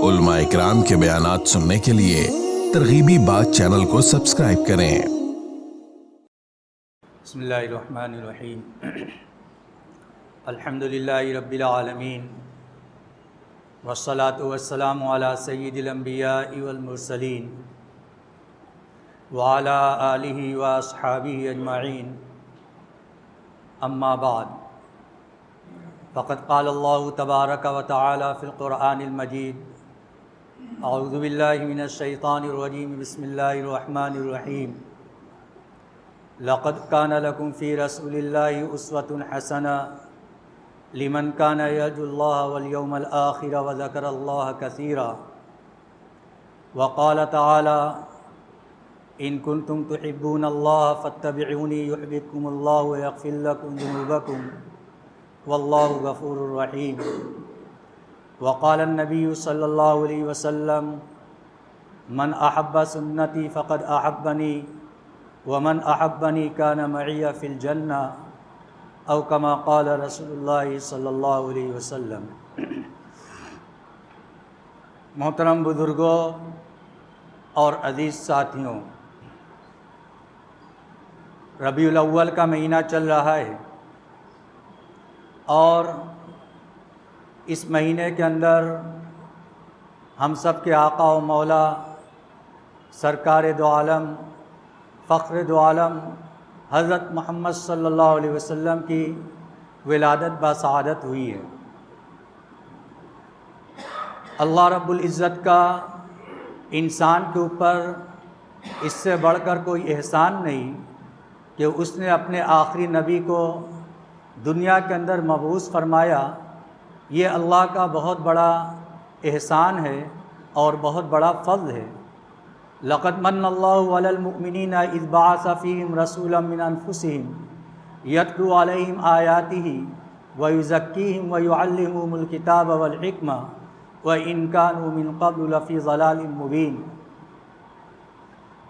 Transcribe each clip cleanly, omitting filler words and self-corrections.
علماء اکرام کے بیانات سننے کے لیے ترغیبی بات چینل کو سبسکرائب کریں۔ بسم اللہ الرحمن الرحیم۔ الحمدللہ رب العالمین والصلاة والسلام علی سید الانبیاء والمرسلین وعلی آلہ واصحابہ اجمعین، اما بعد، فقد قال اللہ تبارک و تعالی فی القرآن المجید: اعوذ باللہ من الشیطان الرجیم، بسم اللہ الرحمن الرحیم۔ لقد كان لكم في رسول الله أسوة حسنة لمن كان يرجو الله واليوم الآخر وذكر الله كثيرا، وقال تعالى: إن كنتم تحبون الله فاتبعوني يحببكم الله ويغفر لكم ذنوبكم والله غفور رحيم، وقال النبي صلى الله عليه وسلم: من أحب سنتي فقد أحبني ومن احبنی کان معی فی الجنہ، او کما قال رسول اللہ صلی اللہ علیہ وسلم۔ محترم بزرگوں اور عزیز ساتھیوں، ربیع الاول کا مہینہ چل رہا ہے اور اس مہینے کے اندر ہم سب کے آقا و مولا سرکار دو عالم فخر دو عالم حضرت محمد صلی اللہ علیہ وسلم کی ولادت بسعادت ہوئی ہے۔ اللہ رب العزت کا انسان کے اوپر اس سے بڑھ کر کوئی احسان نہیں کہ اس نے اپنے آخری نبی کو دنیا کے اندر مبعوث فرمایا۔ یہ اللہ کا بہت بڑا احسان ہے اور بہت بڑا فضل ہے۔ لقد من اللہ علی المؤمنین اذ بعث فیہم رسولا من انفسہم یتلو علیہم آیاتہ ویزکیہم ویعلمہم الکتاب والحکمہ وإن كانوا من قبل لفی ضلال مبین۔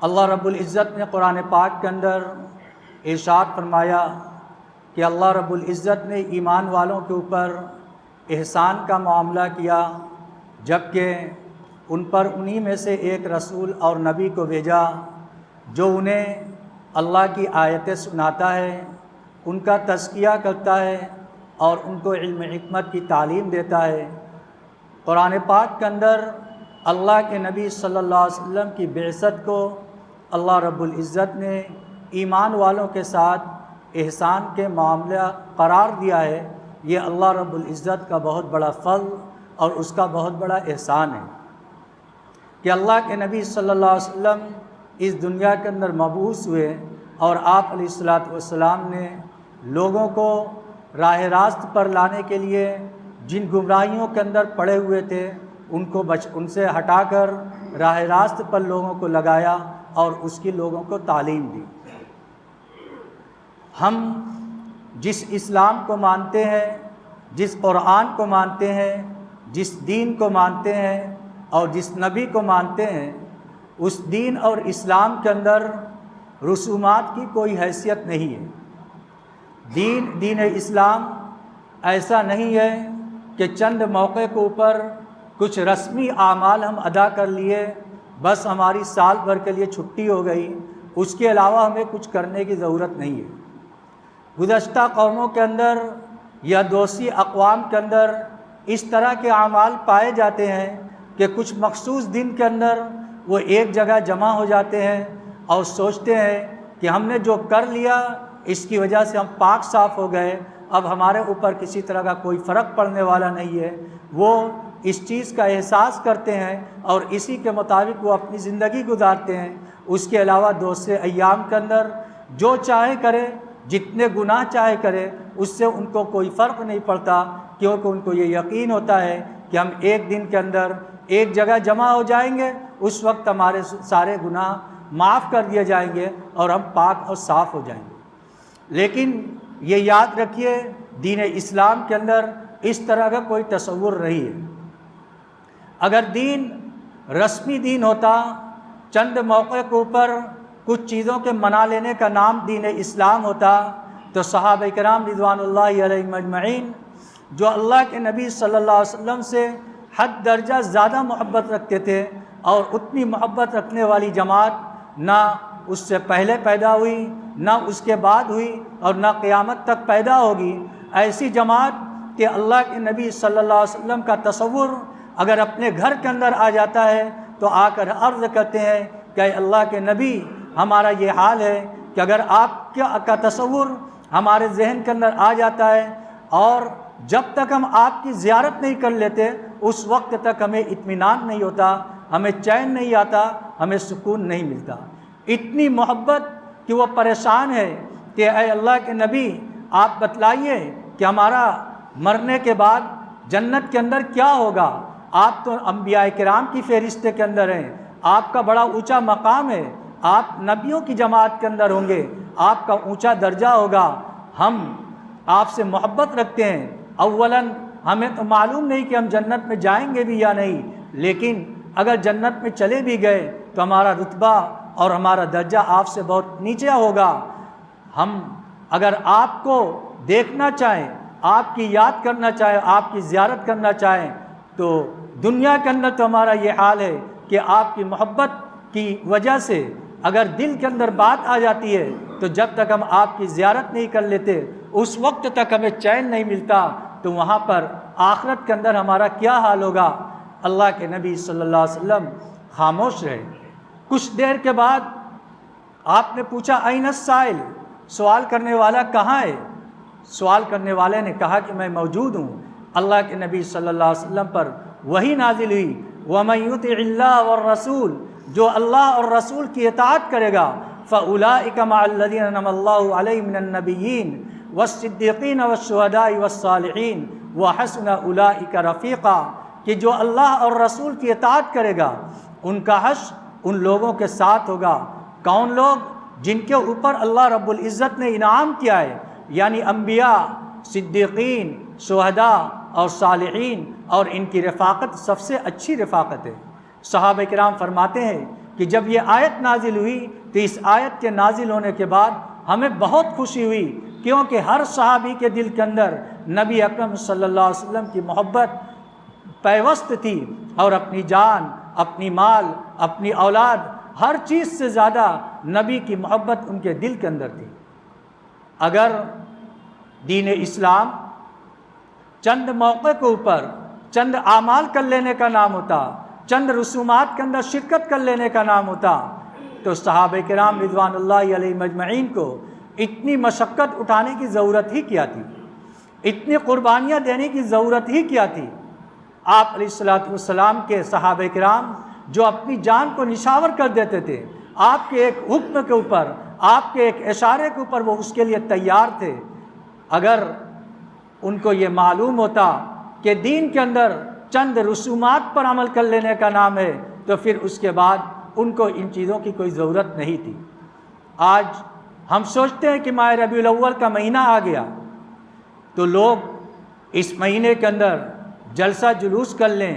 اللہ رب العزت نے قرآن پاک کے اندر ارشاد فرمایا کہ اللہ رب العزت نے ایمان والوں کے اوپر احسان کا معاملہ کیا، جبکہ ان پر انہی میں سے ایک رسول اور نبی کو بھیجا جو انہیں اللہ کی آیتیں سناتا ہے، ان کا تزکیہ کرتا ہے اور ان کو علم حکمت کی تعلیم دیتا ہے۔ قرآن پاک کے اندر اللہ کے نبی صلی اللہ علیہ وسلم کی بعثت کو اللہ رب العزت نے ایمان والوں کے ساتھ احسان کے معاملہ قرار دیا ہے۔ یہ اللہ رب العزت کا بہت بڑا فضل اور اس کا بہت بڑا احسان ہے کہ اللہ کے نبی صلی اللہ علیہ وسلم اس دنیا کے اندر مبعوث ہوئے اور آپ علیہ الصلوۃ والسلام نے لوگوں کو راہ راست پر لانے کے لیے جن گمراہیوں کے اندر پڑے ہوئے تھے ان سے ہٹا کر راہ راست پر لوگوں کو لگایا اور اس کی لوگوں کو تعلیم دی۔ ہم جس اسلام کو مانتے ہیں، جس قرآن کو مانتے ہیں، جس دین کو مانتے ہیں اور جس نبی کو مانتے ہیں، اس دین اور اسلام کے اندر رسومات کی کوئی حیثیت نہیں ہے۔ دین اسلام ایسا نہیں ہے کہ چند موقع کے اوپر کچھ رسمی اعمال ہم ادا کر لیے، بس ہماری سال بھر کے لیے چھٹی ہو گئی، اس کے علاوہ ہمیں کچھ کرنے کی ضرورت نہیں ہے۔ گزشتہ قوموں کے اندر یا دوسری اقوام کے اندر اس طرح کے اعمال پائے جاتے ہیں کہ کچھ مخصوص دن کے اندر وہ ایک جگہ جمع ہو جاتے ہیں اور سوچتے ہیں کہ ہم نے جو کر لیا اس کی وجہ سے ہم پاک صاف ہو گئے، اب ہمارے اوپر کسی طرح کا کوئی فرق پڑنے والا نہیں ہے۔ وہ اس چیز کا احساس کرتے ہیں اور اسی کے مطابق وہ اپنی زندگی گزارتے ہیں۔ اس کے علاوہ دوسرے ایام کے اندر جو چاہے کرے، جتنے گناہ چاہے کرے، اس سے ان کو کوئی فرق نہیں پڑتا، کیونکہ ان کو یہ یقین ہوتا ہے کہ ہم ایک دن کے اندر ایک جگہ جمع ہو جائیں گے، اس وقت ہمارے سارے گناہ معاف کر دیے جائیں گے اور ہم پاک اور صاف ہو جائیں گے۔ لیکن یہ یاد رکھیے، دین اسلام کے اندر اس طرح کا کوئی تصور نہیں ہے۔ اگر دین رسمی دین ہوتا، چند موقع کے اوپر کچھ چیزوں کے منا لینے کا نام دین اسلام ہوتا، تو صحابہ کرام رضوان اللہ علیہم اجمعین جو اللہ کے نبی صلی اللہ علیہ وسلم سے حد درجہ زیادہ محبت رکھتے تھے، اور اتنی محبت رکھنے والی جماعت نہ اس سے پہلے پیدا ہوئی، نہ اس کے بعد ہوئی، اور نہ قیامت تک پیدا ہوگی۔ ایسی جماعت کہ اللہ کے نبی صلی اللہ علیہ وسلم کا تصور اگر اپنے گھر کے اندر آ جاتا ہے تو آ کر عرض کرتے ہیں کہ اے اللہ کے نبی، ہمارا یہ حال ہے کہ اگر آپ کا تصور ہمارے ذہن کے اندر آ جاتا ہے اور جب تک ہم آپ کی زیارت نہیں کر لیتے اس وقت تک ہمیں اطمینان نہیں ہوتا، ہمیں چین نہیں آتا، ہمیں سکون نہیں ملتا۔ اتنی محبت کہ وہ پریشان ہے کہ اے اللہ کے نبی، آپ بتلائیے کہ ہمارا مرنے کے بعد جنت کے اندر کیا ہوگا؟ آپ تو انبیاء کرام کی فہرست کے اندر ہیں، آپ کا بڑا اونچا مقام ہے، آپ نبیوں کی جماعت کے اندر ہوں گے، آپ کا اونچا درجہ ہوگا، ہم آپ سے محبت رکھتے ہیں۔ اولاً ہمیں تو معلوم نہیں کہ ہم جنت میں جائیں گے بھی یا نہیں، لیکن اگر جنت میں چلے بھی گئے تو ہمارا رتبہ اور ہمارا درجہ آپ سے بہت نیچے ہوگا۔ ہم اگر آپ کو دیکھنا چاہیں، آپ کی یاد کرنا چاہیں، آپ کی زیارت کرنا چاہیں تو دنیا کے اندر تو ہمارا یہ حال ہے کہ آپ کی محبت کی وجہ سے اگر دل کے اندر بات آ جاتی ہے تو جب تک ہم آپ کی زیارت نہیں کر لیتے اس وقت تک ہمیں چین نہیں ملتا، تو وہاں پر آخرت کے اندر ہمارا کیا حال ہوگا؟ اللہ کے نبی صلی اللہ علیہ وسلم خاموش رہے۔ کچھ دیر کے بعد آپ نے پوچھا این السائل، سوال کرنے والا کہاں ہے؟ سوال کرنے والے نے کہا کہ میں موجود ہوں۔ اللہ کے نبی صلی اللہ علیہ وسلم پر وحی نازل ہوئی، وَمَن يُطِعِ اللَّهَ وَالرَّسُولَ، جو اللہ اور رسول کی اطاعت کرے گا، فَأُولَٰئِكَ مَعَ الَّذِينَ أَنْعَمَ اللَّهُ عَلَيْهِم مِّنَ النَّبِيِّينَ وَالصِّدِّيقِينَ وَالشُّهَدَاءِ وَالصَّالِحِينَ وَحَسُنَ أُولَٰئِكَ رَفِيقًا، کہ جو اللہ اور رسول کی اطاعت کرے گا ان کا حشر ان لوگوں کے ساتھ ہوگا۔ کون لوگ؟ جن کے اوپر اللہ رب العزت نے انعام کیا ہے، یعنی انبیاء، صدیقین، شہداء اور صالحین، اور ان کی رفاقت سب سے اچھی رفاقت ہے۔ صحابہ کرام فرماتے ہیں کہ جب یہ آیت نازل ہوئی تو اس آیت کے نازل ہونے کے بعد ہمیں بہت خوشی ہوئی، کیونکہ ہر صحابی کے دل کے اندر نبی اکرم صلی اللہ علیہ وسلم کی محبت پیوست تھی، اور اپنی جان، اپنی مال، اپنی اولاد، ہر چیز سے زیادہ نبی کی محبت ان کے دل کے اندر تھی۔ اگر دین اسلام چند موقع کے اوپر چند اعمال کر لینے کا نام ہوتا، چند رسومات کے اندر شرکت کر لینے کا نام ہوتا، تو صحابہ کرام رضوان اللہ علیہم اجمعین کو اتنی مشقت اٹھانے کی ضرورت ہی کیا تھی، اتنی قربانیاں دینے کی ضرورت ہی کیا تھی؟ آپ علیہ الصلوۃ والسلام کے صحابہ کرام جو اپنی جان کو نشاور کر دیتے تھے، آپ کے ایک حکم کے اوپر، آپ کے ایک اشارے کے اوپر وہ اس کے لیے تیار تھے۔ اگر ان کو یہ معلوم ہوتا کہ دین کے اندر چند رسومات پر عمل کر لینے کا نام ہے تو پھر اس کے بعد ان کو ان چیزوں کی کوئی ضرورت نہیں تھی۔ آج ہم سوچتے ہیں کہ ماہ ربیع الاول کا مہینہ آ گیا تو لوگ اس مہینے کے اندر جلسہ جلوس کر لیں،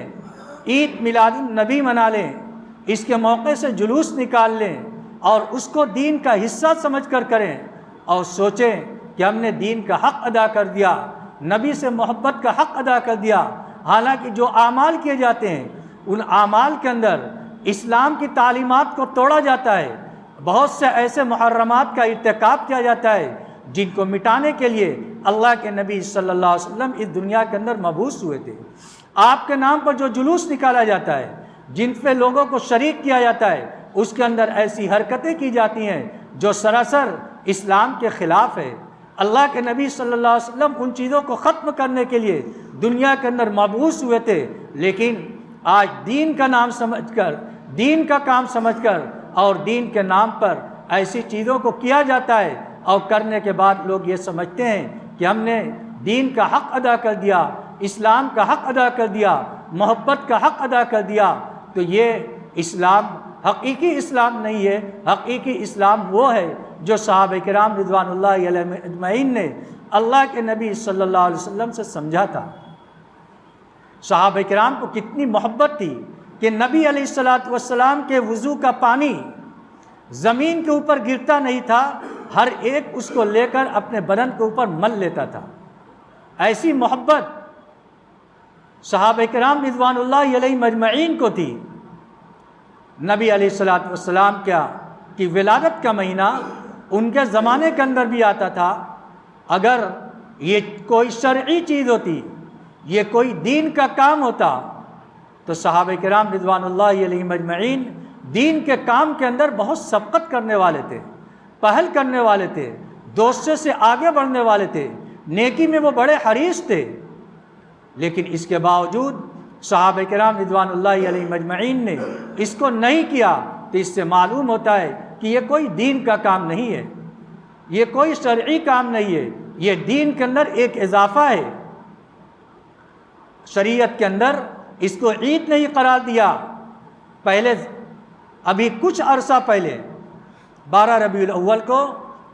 عید میلاد النبی منا لیں، اس کے موقع سے جلوس نکال لیں اور اس کو دین کا حصہ سمجھ کر کریں، اور سوچیں کہ ہم نے دین کا حق ادا کر دیا، نبی سے محبت کا حق ادا کر دیا۔ حالانکہ جو اعمال کیے جاتے ہیں ان اعمال کے اندر اسلام کی تعلیمات کو توڑا جاتا ہے، بہت سے ایسے محرمات کا ارتکاب کیا جاتا ہے جن کو مٹانے کے لیے اللہ کے نبی صلی اللہ علیہ وسلم اس دنیا کے اندر مبعوث ہوئے تھے۔ آپ کے نام پر جو جلوس نکالا جاتا ہے، جن پہ لوگوں کو شریک کیا جاتا ہے، اس کے اندر ایسی حرکتیں کی جاتی ہیں جو سراسر اسلام کے خلاف ہے۔ اللہ کے نبی صلی اللہ علیہ وسلم ان چیزوں کو ختم کرنے کے لیے دنیا کے اندر مبعوث ہوئے تھے، لیکن آج دین کا نام سمجھ کر، دین کا کام سمجھ کر اور دین کے نام پر ایسی چیزوں کو کیا جاتا ہے، اور کرنے کے بعد لوگ یہ سمجھتے ہیں کہ ہم نے دین کا حق ادا کر دیا، اسلام کا حق ادا کر دیا، محبت کا حق ادا کر دیا۔ تو یہ اسلام حقیقی اسلام نہیں ہے۔ حقیقی اسلام وہ ہے جو صحابہ کرام رضوان اللہ علیہم اجمعین نے اللہ کے نبی صلی اللہ علیہ وسلم سے سمجھا تھا۔ صحابہ کرام کو کتنی محبت تھی کہ نبی علیہ الصلوۃ والسلام کے وضو کا پانی زمین کے اوپر گرتا نہیں تھا، ہر ایک اس کو لے کر اپنے بدن کے اوپر مل لیتا تھا۔ ایسی محبت صحابہ کرام رضوان اللہ علیہ مجمعین کو تھی۔ نبی علیہ الصلوۃ والسلام کی ولادت کا مہینہ ان کے زمانے کے اندر بھی آتا تھا۔ اگر یہ کوئی شرعی چیز ہوتی، یہ کوئی دین کا کام ہوتا، تو صحابہ کرام رضوان اللہ علیہ مجمعین دین کے کام کے اندر بہت سبقت کرنے والے تھے، پہل کرنے والے تھے، دوسرے سے آگے بڑھنے والے تھے، نیکی میں وہ بڑے حریص تھے۔ لیکن اس کے باوجود صحابہ کرام رضوان اللہ علیہ مجمعین نے اس کو نہیں کیا، تو اس سے معلوم ہوتا ہے کہ یہ کوئی دین کا کام نہیں ہے، یہ کوئی شرعی کام نہیں ہے، یہ دین کے اندر ایک اضافہ ہے۔ شریعت کے اندر اس کو عید نہیں قرار دیا۔ پہلے ابھی کچھ عرصہ پہلے 12 ربیع الاول کو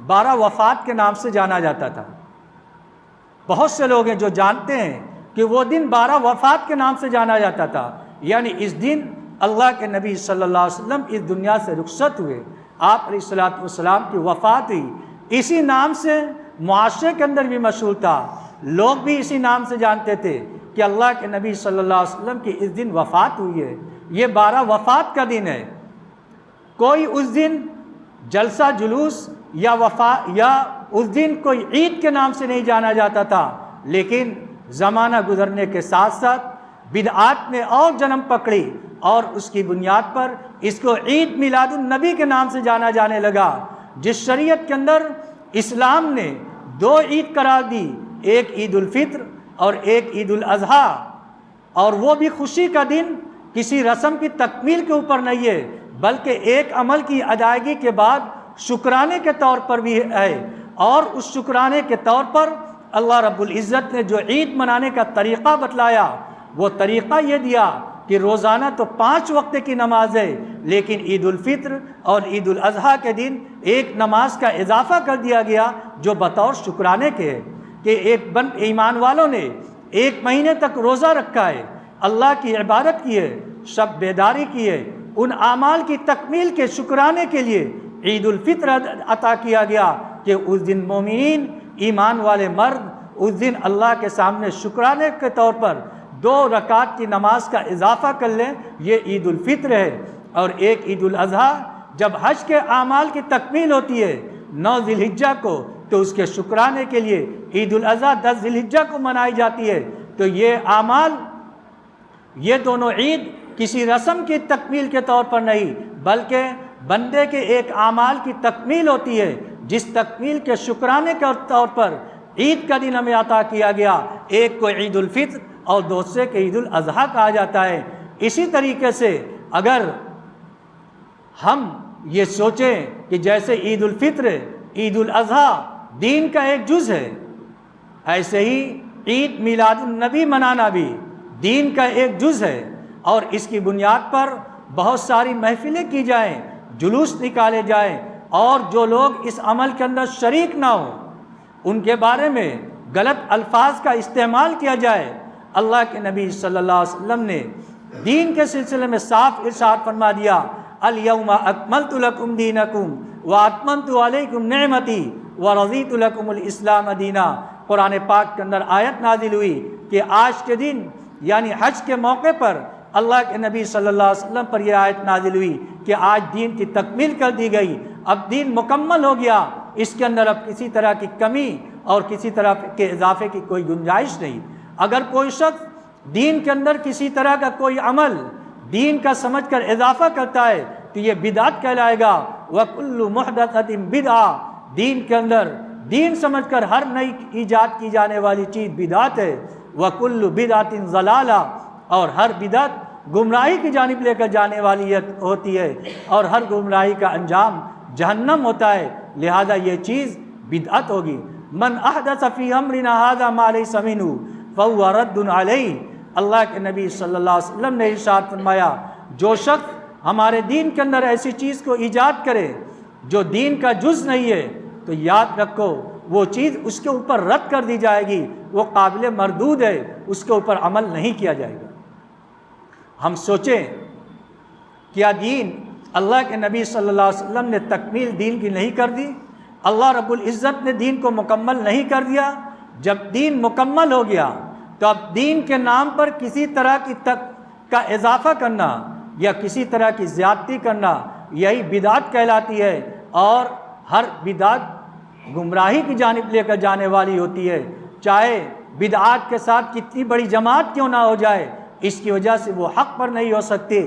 12 وفات کے نام سے جانا جاتا تھا۔ بہت سے لوگ ہیں جو جانتے ہیں کہ وہ دن 12 وفات کے نام سے جانا جاتا تھا، یعنی اس دن اللہ کے نبی صلی اللہ علیہ وسلم اس دنیا سے رخصت ہوئے، آپ علیہ الصلوۃ والسلام کی وفات ہوئی۔ اسی نام سے معاشرے کے اندر بھی مشہور تھا، لوگ بھی اسی نام سے جانتے تھے کہ اللہ کے نبی صلی اللہ علیہ وسلم کی اس دن وفات ہوئی ہے، یہ 12 وفات کا دن ہے۔ کوئی اس دن جلسہ جلوس یا اس دن کوئی عید کے نام سے نہیں جانا جاتا تھا، لیکن زمانہ گزرنے کے ساتھ ساتھ بدعات نے اور جنم پکڑی، اور اس کی بنیاد پر اس کو عید میلاد النبی کے نام سے جانا جانے لگا۔ جس شریعت کے اندر اسلام نے 2 عید قرار دی، ایک عید الفطر اور ایک عید الاضحیٰ، اور وہ بھی خوشی کا دن، کسی رسم کی تکمیل کے اوپر نہیں ہے، بلکہ ایک عمل کی ادائیگی کے بعد شکرانے کے طور پر بھی ہے۔ اور اس شکرانے کے طور پر اللہ رب العزت نے جو عید منانے کا طریقہ بتلایا، وہ طریقہ یہ دیا کہ روزانہ تو 5 وقت کی نماز ہے، لیکن عید الفطر اور عید الاضحیٰ کے دن ایک نماز کا اضافہ کر دیا گیا جو بطور شکرانے کے ہے، کہ ایمان والوں نے 1 مہینے تک روزہ رکھا ہے، اللہ کی عبادت کی ہے، شب بیداری کی ہے، ان اعمال کی تکمیل کے شکرانے کے لیے عید الفطر عطا کیا گیا کہ اس دن مومنین، ایمان والے مرد اس دن اللہ کے سامنے شکرانے کے طور پر 2 رکعت کی نماز کا اضافہ کر لیں، یہ عید الفطر ہے۔ اور ایک عید الاضحیٰ جب حج کے اعمال کی تکمیل ہوتی ہے 9 ذی الحجہ کو، تو اس کے شکرانے کے لیے عید الاضحیٰ 10 ذی الحجہ کو منائی جاتی ہے۔ تو یہ اعمال، یہ دونوں عید کسی رسم کی تکمیل کے طور پر نہیں، بلکہ بندے کے ایک اعمال کی تکمیل ہوتی ہے، جس تکمیل کے شکرانے کے طور پر عید کا دن ہمیں عطا کیا گیا۔ ایک کو عید الفطر اور دوسرے کے عید الاضحیٰ کہا جاتا ہے۔ اسی طریقے سے اگر ہم یہ سوچیں کہ جیسے عید الفطر، عید الاضحیٰ دین کا ایک جز ہے، ایسے ہی عید میلاد النبی منانا بھی دین کا ایک جز ہے، اور اس کی بنیاد پر بہت ساری محفلیں کی جائیں، جلوس نکالے جائیں، اور جو لوگ اس عمل کے اندر شریک نہ ہوں ان کے بارے میں غلط الفاظ کا استعمال کیا جائے۔ اللہ کے نبی صلی اللہ علیہ وسلم نے دین کے سلسلے میں صاف ارشاد فرما دیا، الیوم اکملت لکم دینکم واتممت علیکم نعمتی ورضیت لکم الاسلام دینا۔ قرآن پاک کے اندر آیت نازل ہوئی کہ آج کے دن یعنی حج کے موقع پر اللہ کے نبی صلی اللہ علیہ وسلم پر یہ آیت نازل ہوئی کہ آج دین کی تکمیل کر دی گئی، اب دین مکمل ہو گیا، اس کے اندر اب کسی طرح کی کمی اور کسی طرح کے اضافے کی کوئی گنجائش نہیں۔ اگر کوئی شخص دین کے اندر کسی طرح کا کوئی عمل دین کا سمجھ کر اضافہ کرتا ہے تو یہ بدعت کہلائے گا۔ وَكُلُّ مُحْدَثَةٍ بِدْعَةٍ، دین کے اندر دین سمجھ کر ہر نئی ایجاد کی جانے والی چیز بدعت ہے۔ وَكُلُّ بِدْعَةٍ ضَلَالَةٍ، اور ہر بدعت گمراہی کی جانب لے کر جانے والی ہوتی ہے، اور ہر گمراہی کا انجام جہنم ہوتا ہے، لہذا یہ چیز بدعت ہوگی۔ من احدث فی امرنا ھذا ما لیس منہ فہو رد علیہ، اللہ کے نبی صلی اللہ علیہ وسلم نے ارشاد فرمایا، جو شخص ہمارے دین کے اندر ایسی چیز کو ایجاد کرے جو دین کا جز نہیں ہے، تو یاد رکھو وہ چیز اس کے اوپر رد کر دی جائے گی، وہ قابل مردود ہے، اس کے اوپر عمل نہیں کیا جائے گا۔ ہم سوچیں کیا دین اللہ کے نبی صلی اللہ علیہ وسلم نے تکمیل دین کی نہیں کر دی؟ اللہ رب العزت نے دین کو مکمل نہیں کر دیا؟ جب دین مکمل ہو گیا، تو اب دین کے نام پر کسی طرح کا اضافہ کرنا یا کسی طرح کی زیادتی کرنا یہی بدعت کہلاتی ہے، اور ہر بدعت گمراہی کی جانب لے کر جانے والی ہوتی ہے، چاہے بدعات کے ساتھ کتنی بڑی جماعت کیوں نہ ہو جائے، اس کی وجہ سے وہ حق پر نہیں ہو سکتی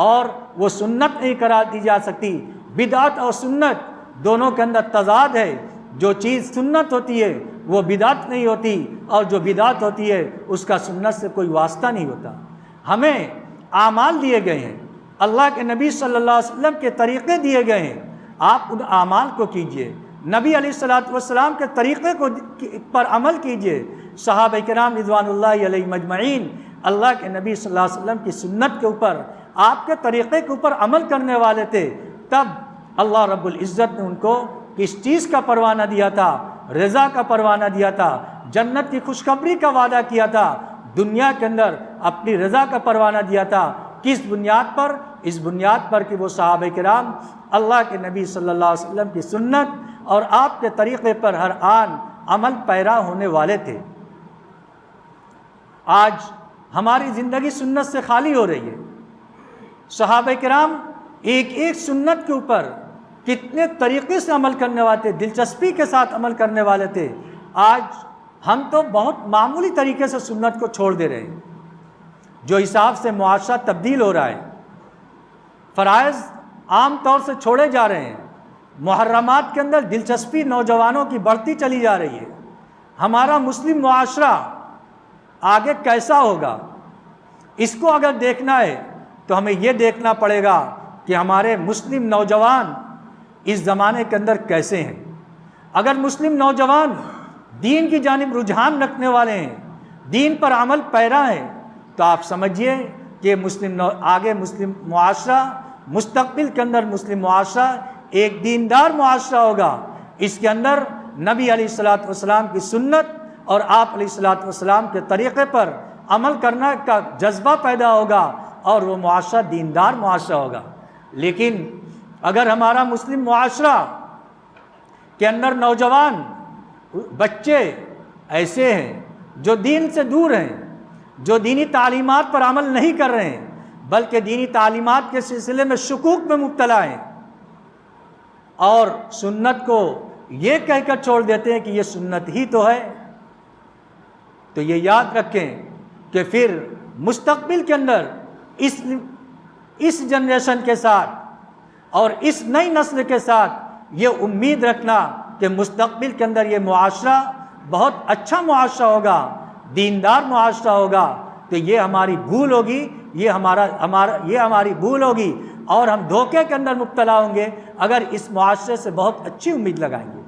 اور وہ سنت نہیں قرار دی جا سکتی۔ بدعت اور سنت دونوں کے اندر تضاد ہے، جو چیز سنت ہوتی ہے وہ بدعت نہیں ہوتی، اور جو بدعت ہوتی ہے اس کا سنت سے کوئی واسطہ نہیں ہوتا۔ ہمیں اعمال دیے گئے ہیں، اللہ کے نبی صلی اللہ علیہ وسلم کے طریقے دیے گئے ہیں، آپ ان اعمال کو کیجئے، نبی علیہ الصلوۃ والسلام کے طریقے کو پر عمل کیجئے۔ صحابہ کرام رضوان اللہ علیہ مجمعین اللہ کے نبی صلی اللہ علیہ وسلم کی سنت کے اوپر، آپ کے طریقے کے اوپر عمل کرنے والے تھے، تب اللہ رب العزت نے ان کو کس چیز کا پروانہ دیا تھا؟ رضا کا پروانہ دیا تھا، جنت کی خوشخبری کا وعدہ کیا تھا، دنیا کے اندر اپنی رضا کا پروانہ دیا تھا۔ کس بنیاد پر؟ اس بنیاد پر کہ وہ صحابہ کرام اللہ کے نبی صلی اللہ علیہ وسلم کی سنت اور آپ کے طریقے پر ہر آن عمل پیرا ہونے والے تھے۔ آج ہماری زندگی سنت سے خالی ہو رہی ہے۔ صحابہ کرام ایک ایک سنت کے اوپر کتنے طریقے سے عمل کرنے والے تھے، دلچسپی کے ساتھ عمل کرنے والے تھے۔ آج ہم تو بہت معمولی طریقے سے سنت کو چھوڑ دے رہے ہیں، جو حساب سے معاشرہ تبدیل ہو رہا ہے، فرائض عام طور سے چھوڑے جا رہے ہیں، محرمات کے اندر دلچسپی نوجوانوں کی بڑھتی چلی جا رہی ہے۔ ہمارا مسلم معاشرہ آگے کیسا ہوگا، اس کو اگر دیکھنا ہے تو ہمیں یہ دیکھنا پڑے گا کہ ہمارے مسلم نوجوان اس زمانے کے اندر کیسے ہیں۔ اگر مسلم نوجوان دین کی جانب رجحان رکھنے والے ہیں، دین پر عمل پیرا ہیں، تو آپ سمجھیے کہ آگے مسلم معاشرہ، مستقبل کے اندر مسلم معاشرہ ایک دیندار معاشرہ ہوگا۔ اس کے اندر نبی علیہ الصلوۃ والسلام کی سنت اور آپ علیہ الصلوۃ والسلام کے طریقے پر عمل کرنا کا جذبہ پیدا ہوگا اور وہ معاشرہ دیندار معاشرہ ہوگا۔ لیکن اگر ہمارا مسلم معاشرہ کے اندر نوجوان بچے ایسے ہیں جو دین سے دور ہیں، جو دینی تعلیمات پر عمل نہیں کر رہے ہیں، بلکہ دینی تعلیمات کے سلسلے میں شکوک میں مبتلا ہیں اور سنت کو یہ کہہ کر چھوڑ دیتے ہیں کہ یہ سنت ہی تو ہے، تو یہ یاد رکھیں کہ پھر مستقبل کے اندر اس جنریشن کے ساتھ اور اس نئی نسل کے ساتھ یہ امید رکھنا کہ مستقبل کے اندر یہ معاشرہ بہت اچھا معاشرہ ہوگا، دیندار معاشرہ ہوگا، تو یہ ہماری بھول ہوگی، یہ ہماری بھول ہوگی اور ہم دھوکے کے اندر مبتلا ہوں گے اگر اس معاشرے سے بہت اچھی امید لگائیں گے۔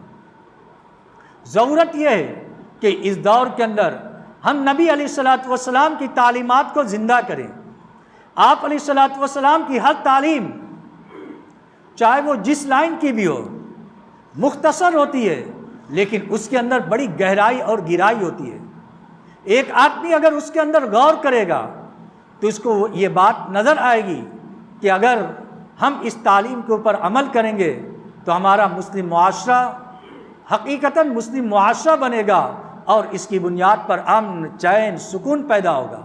ضرورت یہ ہے کہ اس دور کے اندر ہم نبی علیہ الصلوۃ والسلام کی تعلیمات کو زندہ کریں۔ آپ علیہ الصلوۃ والسلام کی ہر تعلیم، چاہے وہ جس لائن کی بھی ہو، مختصر ہوتی ہے لیکن اس کے اندر بڑی گہرائی اور گہرائی ہوتی ہے۔ ایک آدمی اگر اس کے اندر غور کرے گا تو اس کو یہ بات نظر آئے گی کہ اگر ہم اس تعلیم کے اوپر عمل کریں گے تو ہمارا مسلم معاشرہ حقیقتاً مسلم معاشرہ بنے گا اور اس کی بنیاد پر امن، چین، سکون پیدا ہوگا۔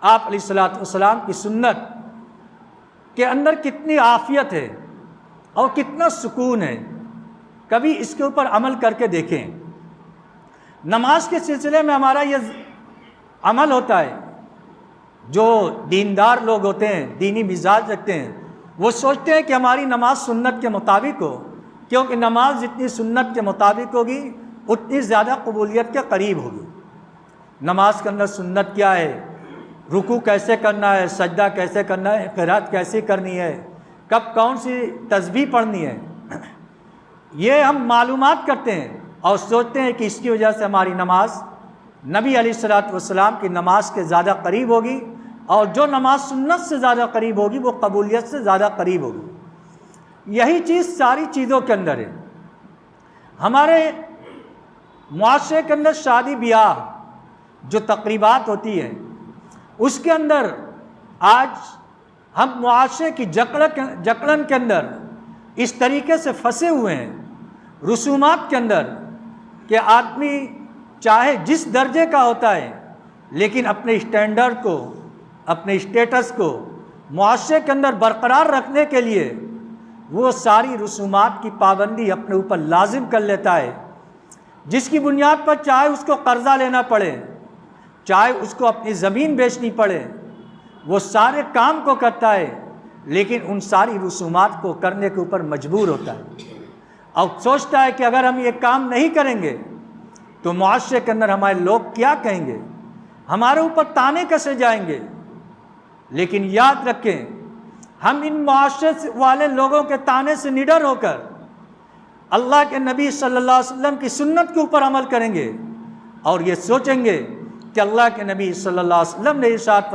آپ علیہ الصلوۃ والسلام کی سنت کے اندر کتنی عافیت ہے اور کتنا سکون ہے، کبھی اس کے اوپر عمل کر کے دیکھیں۔ نماز کے سلسلے میں ہمارا یہ عمل ہوتا ہے، جو دیندار لوگ ہوتے ہیں، دینی مزاج رکھتے ہیں، وہ سوچتے ہیں کہ ہماری نماز سنت کے مطابق ہو، کیونکہ نماز جتنی سنت کے مطابق ہوگی اتنی زیادہ قبولیت کے قریب ہوگی۔ نماز کے اندر سنت کیا ہے، رکوع کیسے کرنا ہے، سجدہ کیسے کرنا ہے، قرات کیسے کرنی ہے، کب کون سی تسبیح پڑھنی ہے، یہ ہم معلومات کرتے ہیں اور سوچتے ہیں کہ اس کی وجہ سے ہماری نماز نبی علیہ الصلوۃ والسلام کی نماز کے زیادہ قریب ہوگی، اور جو نماز سنت سے زیادہ قریب ہوگی وہ قبولیت سے زیادہ قریب ہوگی۔ یہی چیز ساری چیزوں کے اندر ہے۔ ہمارے معاشرے کے اندر شادی بیاہ جو تقریبات ہوتی ہیں، اس کے اندر آج ہم معاشرے کی جکڑن کے اندر اس طریقے سے پھنسے ہوئے ہیں رسومات کے اندر کہ آدمی چاہے جس درجے کا ہوتا ہے، لیکن اپنے اسٹینڈرڈ کو، اپنے اسٹیٹس کو معاشرے کے اندر برقرار رکھنے کے لیے وہ ساری رسومات کی پابندی اپنے اوپر لازم کر لیتا ہے، جس کی بنیاد پر چاہے اس کو قرضہ لینا پڑے، چاہے اس کو اپنی زمین بیچنی پڑے، وہ سارے کام کو کرتا ہے، لیکن ان ساری رسومات کو کرنے کے اوپر مجبور ہوتا ہے اور سوچتا ہے کہ اگر ہم یہ کام نہیں کریں گے تو معاشرے کے اندر ہمارے لوگ کیا کہیں گے، ہمارے اوپر تانے کسے جائیں گے۔ لیکن یاد رکھیں، ہم ان معاشرے والے لوگوں کے تانے سے نڈر ہو کر اللہ کے نبی صلی اللہ علیہ وسلم کی سنت کے اوپر عمل کریں گے اور یہ سوچیں گے کہ اللہ کے نبی صلی اللہ علیہ وسلم نے ارشاد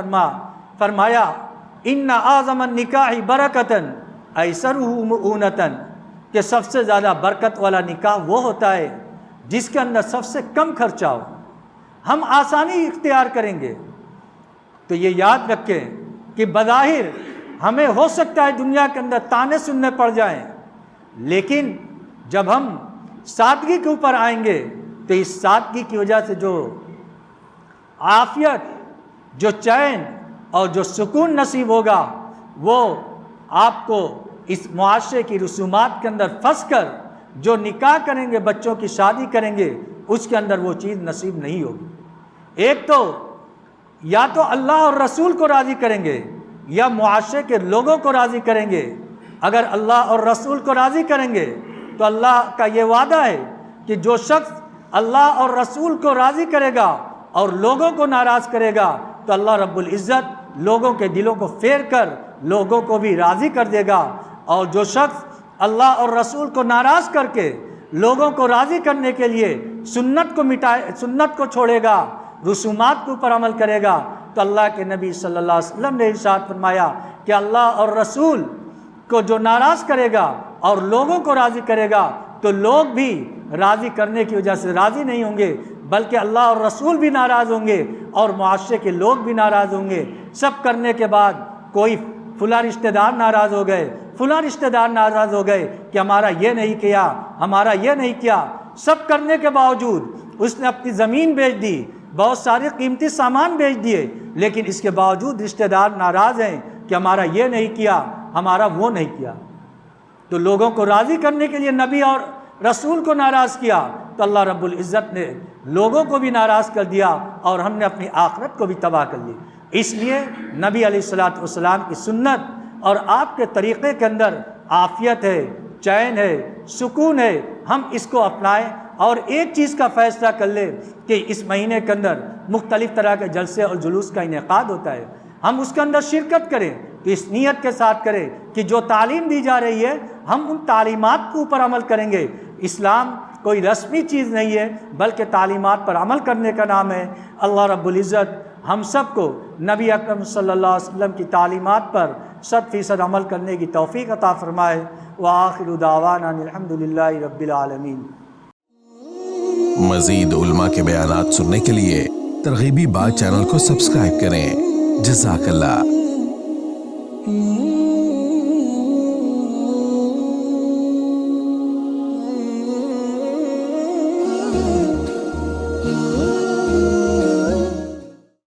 فرمایا ان اعظم النکاح برکتاً ایسرہ مؤونتاً، کہ سب سے زیادہ برکت والا نکاح وہ ہوتا ہے جس کے اندر سب سے کم خرچہ ہو، ہم آسانی اختیار کریں گے۔ تو یہ یاد رکھیں کہ بظاہر ہمیں ہو سکتا ہے دنیا کے اندر تانے سننے پڑ جائیں، لیکن جب ہم سادگی کے اوپر آئیں گے تو اس سادگی کی وجہ سے جو عافیت، جو چین اور جو سکون نصیب ہوگا، وہ آپ کو اس معاشرے کی رسومات کے اندر پھنس کر جو نکاح کریں گے، بچوں کی شادی کریں گے، اس کے اندر وہ چیز نصیب نہیں ہوگی۔ ایک تو یا تو اللہ اور رسول کو راضی کریں گے یا معاشرے کے لوگوں کو راضی کریں گے۔ اگر اللہ اور رسول کو راضی کریں گے تو اللہ کا یہ وعدہ ہے کہ جو شخص اللہ اور رسول کو راضی کرے گا اور لوگوں کو ناراض کرے گا تو اللہ رب العزت لوگوں کے دلوں کو پھیر کر لوگوں کو بھی راضی کر دے گا، اور جو شخص اللہ اور رسول کو ناراض کر کے لوگوں کو راضی کرنے کے لیے سنت کو چھوڑے گا، رسومات کے اوپر عمل کرے گا، تو اللہ کے نبی صلی اللہ علیہ وسلم نے ارشاد فرمایا کہ اللہ اور رسول کو جو ناراض کرے گا اور لوگوں کو راضی کرے گا تو لوگ بھی راضی کرنے کی وجہ سے راضی نہیں ہوں گے، بلکہ اللہ اور رسول بھی ناراض ہوں گے اور معاشرے کے لوگ بھی ناراض ہوں گے۔ سب کرنے کے بعد کوئی فلاں رشتہ دار ناراض ہو گئے، فلاں رشتہ دار ناراض ہو گئے کہ ہمارا یہ نہیں کیا، ہمارا یہ نہیں کیا۔ سب کرنے کے باوجود اس نے اپنی زمین بیچ دی، بہت سارے قیمتی سامان بیچ دیے، لیکن اس کے باوجود رشتہ دار ناراض ہیں کہ ہمارا یہ نہیں کیا، ہمارا وہ نہیں کیا۔ تو لوگوں کو راضی کرنے کے لیے نبی اور رسول کو ناراض کیا تو اللہ رب العزت نے لوگوں کو بھی ناراض کر دیا اور ہم نے اپنی آخرت کو بھی تباہ کر لی۔ اس لیے نبی علیہ الصلوۃ والسلام کی سنت اور آپ کے طریقے کے اندر عافیت ہے، چین ہے، سکون ہے، ہم اس کو اپنائیں اور ایک چیز کا فیصلہ کر لیں کہ اس مہینے کے اندر مختلف طرح کے جلسے اور جلوس کا انعقاد ہوتا ہے، ہم اس کے اندر شرکت کریں تو اس نیت کے ساتھ کریں کہ جو تعلیم دی جا رہی ہے ہم ان تعلیمات کے اوپر عمل کریں گے۔ اسلام کوئی رسمی چیز نہیں ہے بلکہ تعلیمات پر عمل کرنے کا نام ہے۔ اللہ رب العزت ہم سب کو نبی اکرم صلی اللہ علیہ وسلم کی تعلیمات پر 100% عمل کرنے کی توفیق عطا فرمائے۔ وآخر دعوانا الحمد للہ رب العالمین۔ مزید علماء کے بیانات سننے کے لیے ترغیبی بات چینل کو سبسکرائب کریں۔ جزاک اللہ۔